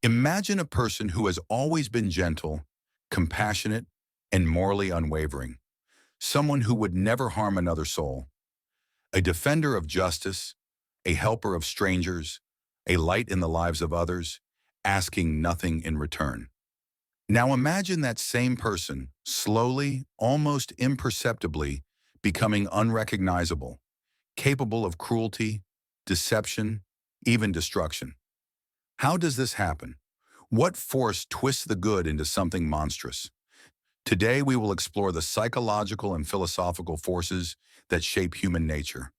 Imagine a person who has always been gentle, compassionate, and morally unwavering. Someone who would never harm another soul. A defender of justice, a helper of strangers, a light in the lives of others, asking nothing in return. Now imagine that same person slowly, almost imperceptibly, becoming unrecognizable, capable of cruelty, deception, even destruction. How does this happen? What force twists the good into something monstrous? Today, we will explore the psychological and philosophical forces that shape human nature,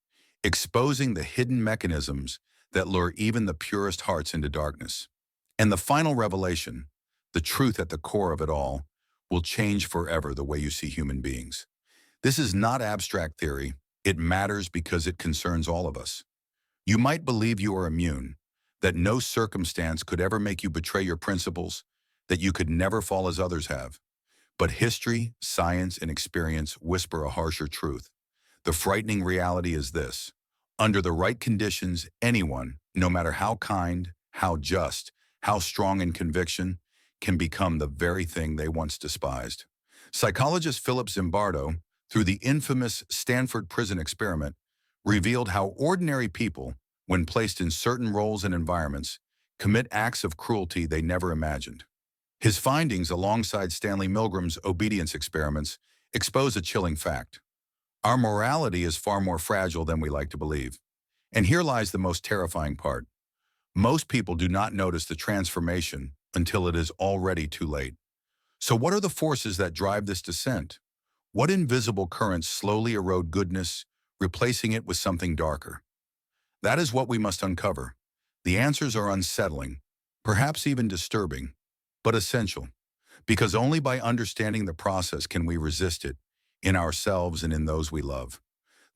exposing the hidden mechanisms that lure even the purest hearts into darkness. And the final revelation, the truth at the core of it all, will change forever the way you see human beings. This is not abstract theory. It matters because it concerns all of us. You might believe you are immune, that no circumstance could ever make you betray your principles, that you could never fall as others have. But history, science, and experience whisper a harsher truth. The frightening reality is this: under the right conditions, anyone, no matter how kind, how just, how strong in conviction, can become the very thing they once despised. Psychologist Philip Zimbardo, through the infamous Stanford prison experiment, revealed how ordinary people, when placed in certain roles and environments, commit acts of cruelty they never imagined. His findings, alongside Stanley Milgram's obedience experiments, expose a chilling fact. Our morality is far more fragile than we like to believe. And here lies the most terrifying part. Most people do not notice the transformation until it is already too late. So what are the forces that drive this descent? What invisible currents slowly erode goodness, replacing it with something darker? That is what we must uncover. The answers are unsettling, perhaps even disturbing, but essential, because only by understanding the process can we resist it, in ourselves and in those we love.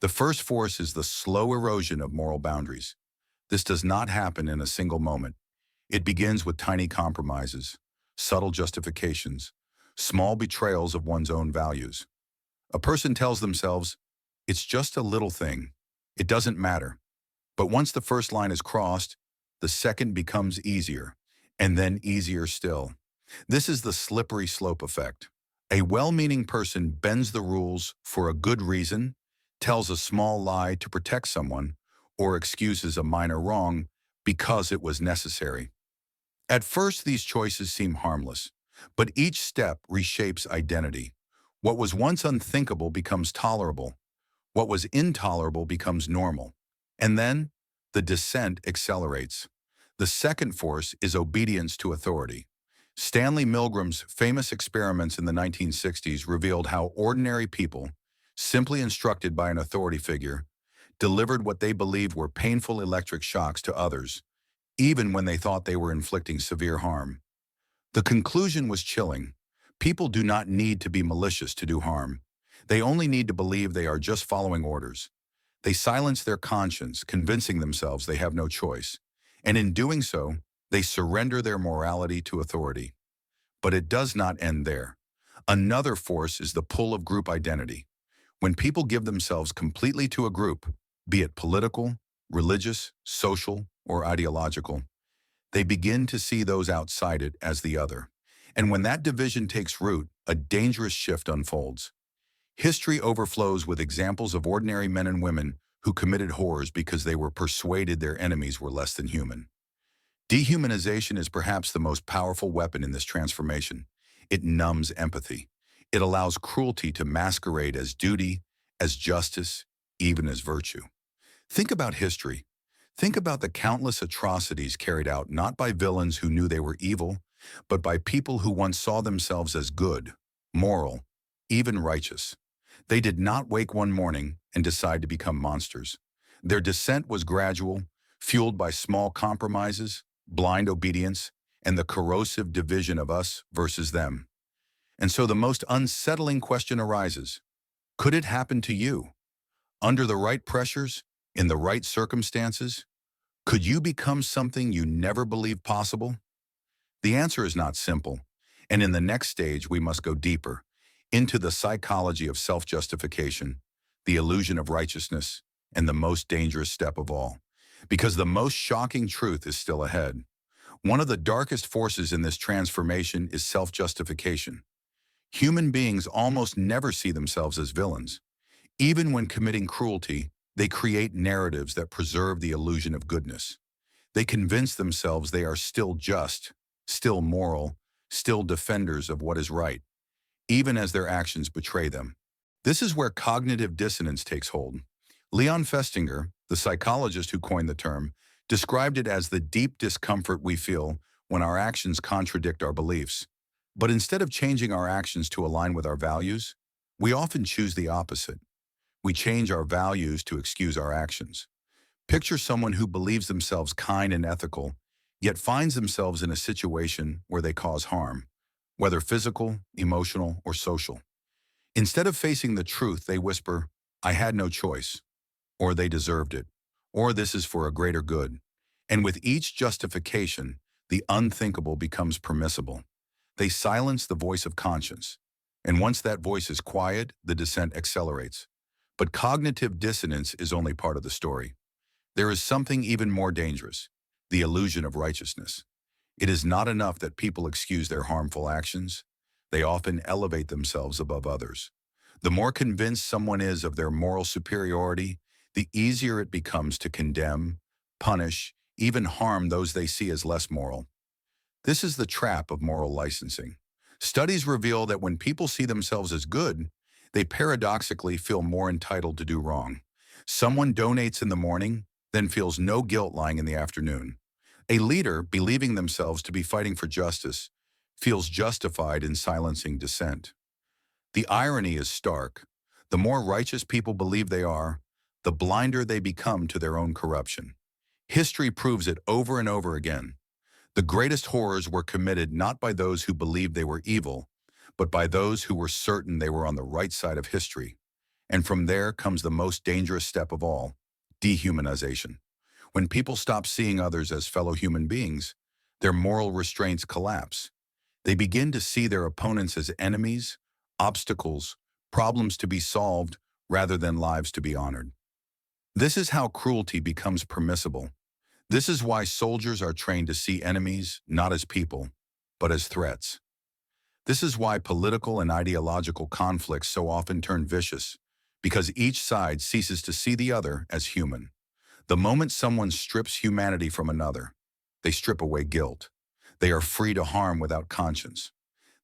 The first force is the slow erosion of moral boundaries. This does not happen in a single moment. It begins with tiny compromises, subtle justifications, small betrayals of one's own values. A person tells themselves, "It's just a little thing. It doesn't matter." But once the first line is crossed, the second becomes easier, and then easier still. This is the slippery slope effect. A well-meaning person bends the rules for a good reason, tells a small lie to protect someone, or excuses a minor wrong because it was necessary. At first, these choices seem harmless, but each step reshapes identity. What was once unthinkable becomes tolerable. What was intolerable becomes normal. And then, the descent accelerates. The second force is obedience to authority. Stanley Milgram's famous experiments in the 1960s revealed how ordinary people, simply instructed by an authority figure, delivered what they believed were painful electric shocks to others, even when they thought they were inflicting severe harm. The conclusion was chilling. People do not need to be malicious to do harm. They only need to believe they are just following orders. They silence their conscience, convincing themselves they have no choice. And in doing so, they surrender their morality to authority. But it does not end there. Another force is the pull of group identity. When people give themselves completely to a group, be it political, religious, social, or ideological, they begin to see those outside it as the other. And when that division takes root, a dangerous shift unfolds. History overflows with examples of ordinary men and women who committed horrors because they were persuaded their enemies were less than human. Dehumanization is perhaps the most powerful weapon in this transformation. It numbs empathy. It allows cruelty to masquerade as duty, as justice, even as virtue. Think about history. Think about the countless atrocities carried out not by villains who knew they were evil, but by people who once saw themselves as good, moral, even righteous. They did not wake one morning and decide to become monsters. Their descent was gradual, fueled by small compromises, blind obedience, and the corrosive division of us versus them. And so the most unsettling question arises: could it happen to you? Under the right pressures, in the right circumstances, could you become something you never believed possible? The answer is not simple, and in the next stage we must go deeper, into the psychology of self-justification, the illusion of righteousness, and the most dangerous step of all. Because the most shocking truth is still ahead. One of the darkest forces in this transformation is self-justification. Human beings almost never see themselves as villains. Even when committing cruelty, they create narratives that preserve the illusion of goodness. They convince themselves they are still just, still moral, still defenders of what is right, even as their actions betray them. This is where cognitive dissonance takes hold. Leon Festinger, the psychologist who coined the term, described it as the deep discomfort we feel when our actions contradict our beliefs. But instead of changing our actions to align with our values, we often choose the opposite. We change our values to excuse our actions. Picture someone who believes themselves kind and ethical, yet finds themselves in a situation where they cause harm, whether physical, emotional, or social. Instead of facing the truth, they whisper, "I had no choice," or "they deserved it," or "this is for a greater good." And with each justification, the unthinkable becomes permissible. They silence the voice of conscience. And once that voice is quiet, the descent accelerates. But cognitive dissonance is only part of the story. There is something even more dangerous, the illusion of righteousness. It is not enough that people excuse their harmful actions. They often elevate themselves above others. The more convinced someone is of their moral superiority, the easier it becomes to condemn, punish, even harm those they see as less moral. This is the trap of moral licensing. Studies reveal that when people see themselves as good, they paradoxically feel more entitled to do wrong. Someone donates in the morning, then feels no guilt lying in the afternoon. A leader, believing themselves to be fighting for justice, feels justified in silencing dissent. The irony is stark. The more righteous people believe they are, the blinder they become to their own corruption. History proves it over and over again. The greatest horrors were committed not by those who believed they were evil, but by those who were certain they were on the right side of history. And from there comes the most dangerous step of all, dehumanization. When people stop seeing others as fellow human beings, their moral restraints collapse. They begin to see their opponents as enemies, obstacles, problems to be solved, rather than lives to be honored. This is how cruelty becomes permissible. This is why soldiers are trained to see enemies not as people, but as threats. This is why political and ideological conflicts so often turn vicious, because each side ceases to see the other as human. The moment someone strips humanity from another, they strip away guilt. They are free to harm without conscience.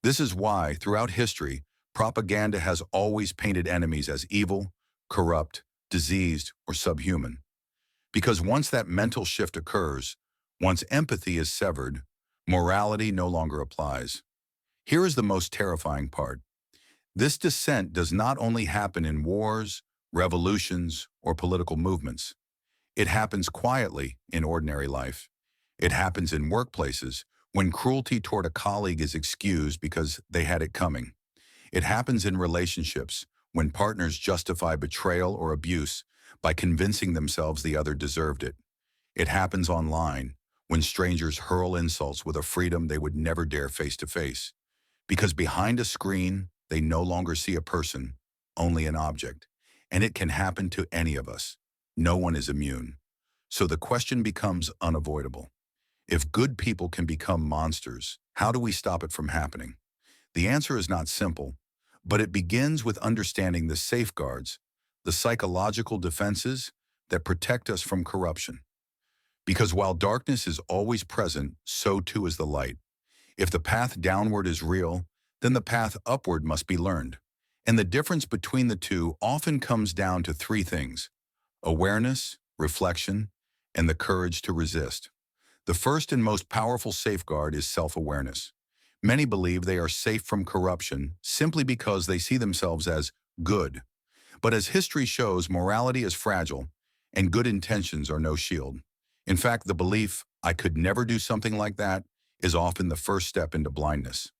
This is why, throughout history, propaganda has always painted enemies as evil, corrupt, diseased, or subhuman. Because once that mental shift occurs, once empathy is severed, morality no longer applies. Here is the most terrifying part. This descent does not only happen in wars, revolutions, or political movements. It happens quietly in ordinary life. It happens in workplaces when cruelty toward a colleague is excused because they had it coming. It happens in relationships when partners justify betrayal or abuse by convincing themselves the other deserved it. It happens online when strangers hurl insults with a freedom they would never dare face to face. Because behind a screen, they no longer see a person, only an object. And it can happen to any of us. No one is immune. So the question becomes unavoidable. If good people can become monsters, how do we stop it from happening? The answer is not simple, but it begins with understanding the safeguards, the psychological defenses that protect us from corruption. Because while darkness is always present, so too is the light. If the path downward is real, then the path upward must be learned. And the difference between the two often comes down to three things: awareness, reflection, and the courage to resist. The first and most powerful safeguard is self-awareness. Many believe they are safe from corruption simply because they see themselves as good. But as history shows, morality is fragile, and good intentions are no shield. In fact, the belief, "I could never do something like that," is often the first step into blindness.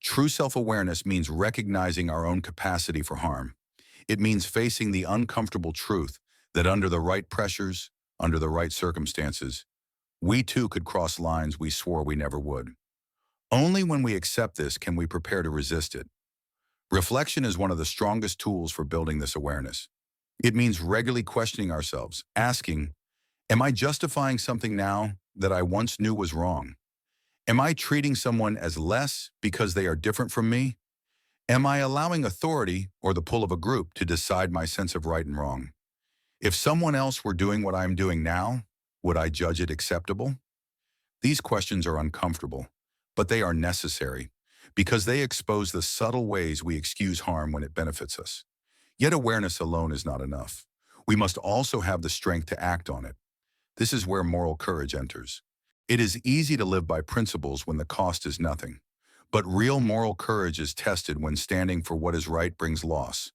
True self-awareness means recognizing our own capacity for harm. It means facing the uncomfortable truth that under the right pressures, under the right circumstances, we too could cross lines we swore we never would. Only when we accept this can we prepare to resist it. Reflection is one of the strongest tools for building this awareness. It means regularly questioning ourselves, asking, "Am I justifying something now that I once knew was wrong?" Am I treating someone as less because they are different from me? Am I allowing authority or the pull of a group to decide my sense of right and wrong? If someone else were doing what I'm doing now, would I judge it acceptable? These questions are uncomfortable, but they are necessary because they expose the subtle ways we excuse harm when it benefits us. Yet awareness alone is not enough. We must also have the strength to act on it. This is where moral courage enters. It is easy to live by principles when the cost is nothing. But real moral courage is tested when standing for what is right brings loss.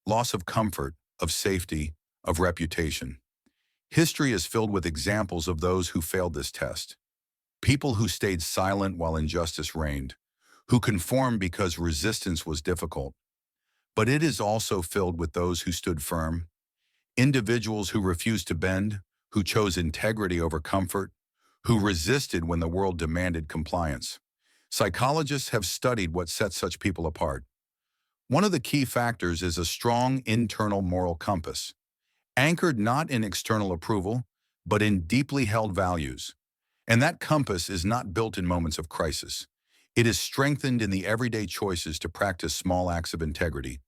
Loss of comfort, of safety, of reputation. History is filled with examples of those who failed this test. People who stayed silent while injustice reigned, who conformed because resistance was difficult. But it is also filled with those who stood firm, individuals who refused to bend, who chose integrity over comfort, who resisted when the world demanded compliance. Psychologists have studied what sets such people apart. One of the key factors is a strong internal moral compass, anchored not in external approval, but in deeply held values. And that compass is not built in moments of crisis. It is strengthened in the everyday choices to practice small acts of integrity.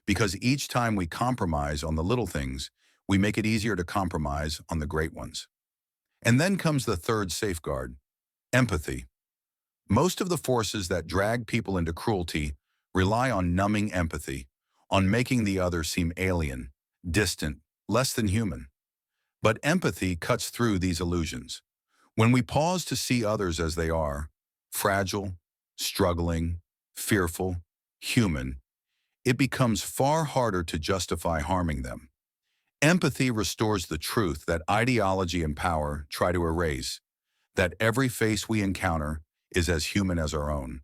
Because each time we compromise on the little things, we make it easier to compromise on the great ones. And then comes the third safeguard, empathy. Most of the forces that drag people into cruelty rely on numbing empathy, on making the other seem alien, distant, less than human. But empathy cuts through these illusions. When we pause to see others as they are, fragile, struggling, fearful, human, it becomes far harder to justify harming them. Empathy restores the truth that ideology and power try to erase, that every face we encounter is as human as our own.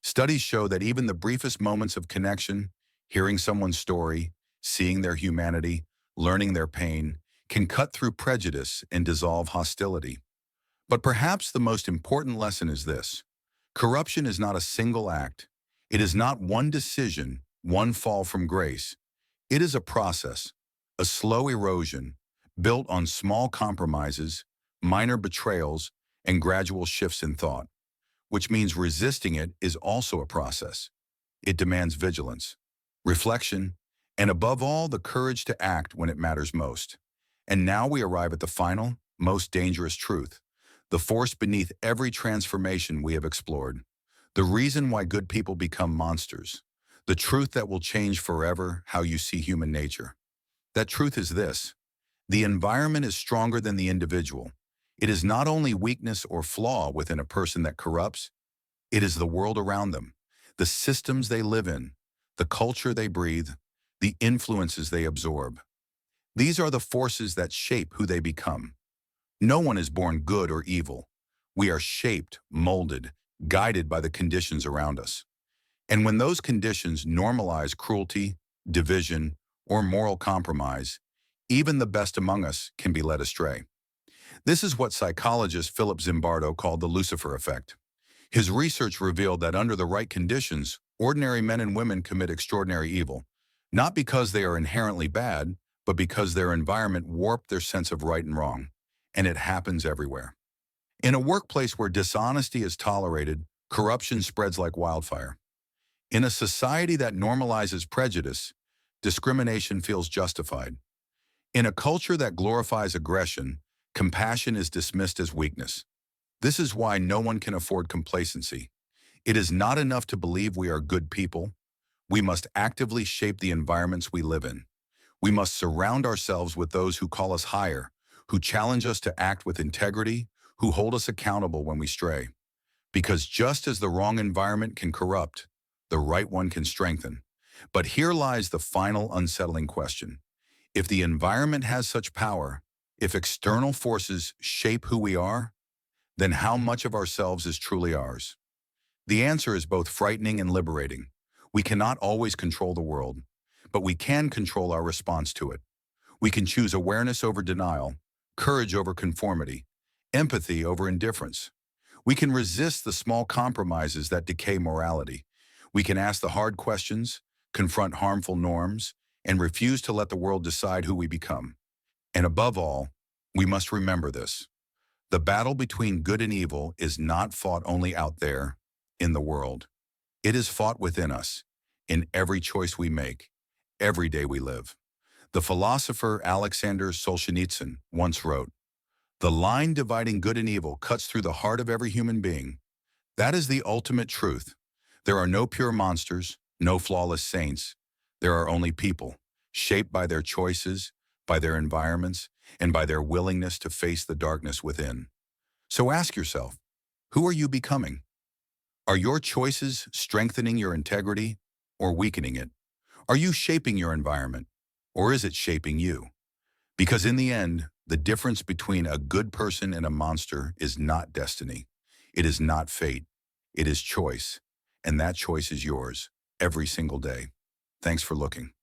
Studies show that even the briefest moments of connection, hearing someone's story, seeing their humanity, learning their pain, can cut through prejudice and dissolve hostility. But perhaps the most important lesson is this: corruption is not a single act. It is not one decision, one fall from grace. It is a process, a slow erosion, built on small compromises, minor betrayals, and gradual shifts in thought, which means resisting it is also a process. It demands vigilance, reflection, and above all, the courage to act when it matters most. And now we arrive at the final, most dangerous truth, the force beneath every transformation we have explored, the reason why good people become monsters, the truth that will change forever how you see human nature. That truth is this: the environment is stronger than the individual. It is not only weakness or flaw within a person that corrupts, it is the world around them, the systems they live in, the culture they breathe, the influences they absorb. These are the forces that shape who they become. No one is born good or evil. We are shaped, molded, guided by the conditions around us. And when those conditions normalize cruelty, division, or moral compromise, even the best among us can be led astray. This is what psychologist Philip Zimbardo called the Lucifer effect. His research revealed that under the right conditions, ordinary men and women commit extraordinary evil, not because they are inherently bad, but because their environment warped their sense of right and wrong. And it happens everywhere. In a workplace where dishonesty is tolerated, corruption spreads like wildfire. In a society that normalizes prejudice, discrimination feels justified. In a culture that glorifies aggression, compassion is dismissed as weakness. This is why no one can afford complacency. It is not enough to believe we are good people. We must actively shape the environments we live in. We must surround ourselves with those who call us higher, who challenge us to act with integrity, who hold us accountable when we stray. Because just as the wrong environment can corrupt, the right one can strengthen. But here lies the final unsettling question. If the environment has such power, if external forces shape who we are, then how much of ourselves is truly ours? The answer is both frightening and liberating. We cannot always control the world, but we can control our response to it. We can choose awareness over denial, courage over conformity, empathy over indifference. We can resist the small compromises that decay morality. We can ask the hard questions, confront harmful norms, and refuse to let the world decide who we become. And above all, we must remember this: The battle between good and evil is not fought only out there in the world. It is fought within us, in every choice we make, every day we live. The philosopher Alexander Solzhenitsyn once wrote, "The line dividing good and evil cuts through the heart of every human being. That is the ultimate truth. There are no pure monsters, no flawless saints. There are only people, shaped by their choices, by their environments, and by their willingness to face the darkness within." So ask yourself, who are you becoming? Are your choices strengthening your integrity or weakening it? Are you shaping your environment, or is it shaping you? Because in the end, the difference between a good person and a monster is not destiny. It is not fate. It is choice. And that choice is yours every single day. Thanks for looking.